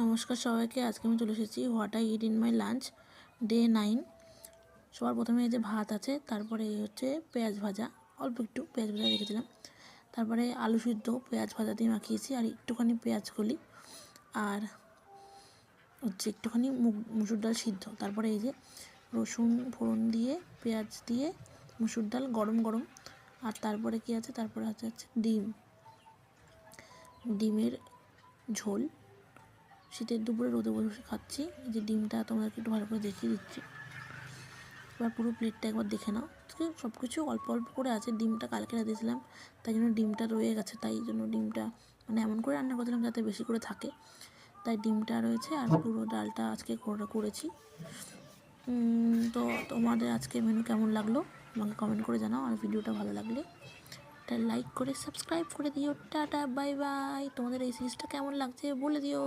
নমস্কার সবাইকে। আজকে আমি চলে এসেছি what I it in my lunch day 9। সবার প্রথমে এই যে ভাত আছে, তারপরে এই হচ্ছে পেঁয়াজ ভাজা, অল্প একটু পেঁয়াজ ভাজা রেখেছিলাম, তারপরে আলু সিদ্ধ পেঁয়াজ ভাজা দিয়ে মাখিয়েছি, আর একটুখানি পেঁয়াজ কলি, আর হচ্ছে একটুখানি মুসুর ডাল সিদ্ধ। তারপরে এই যে রসুন ফোড়ন দিয়ে পেঁয়াজ দিয়ে মুসুর ডাল গরম গরম। আর তারপরে কি আছে, তারপরে আছে ডিমের ঝোল। শীতের দুপুরে রোদে বসে খাচ্ছি। এই যে ডিমটা তোমাদেরকে একটু ভালো করে দেখিয়ে দিচ্ছি। এবার পুরো প্লেটটা একবার দেখে নাও। সব কিছু অল্প অল্প করে আছে। ডিমটা কালকে দিয়েছিলাম, তাই জন্য ডিমটা রয়ে গেছে, তাই জন্য ডিমটা মানে এমন করে রান্না করছিলাম যাতে বেশি করে থাকে, তাই ডিমটা রয়েছে। আর পুরো ডালটা আজকে করেছি। তো তোমাদের আজকে মেনু কেমন লাগলো আমাকে কমেন্ট করে জানাও। আর ভিডিওটা ভালো লাগলে একটা লাইক করে সাবস্ক্রাইব করে দিও। Tata bye bye. তোমাদের এই সিরিজটা কেমন লাগছে বলে দিও।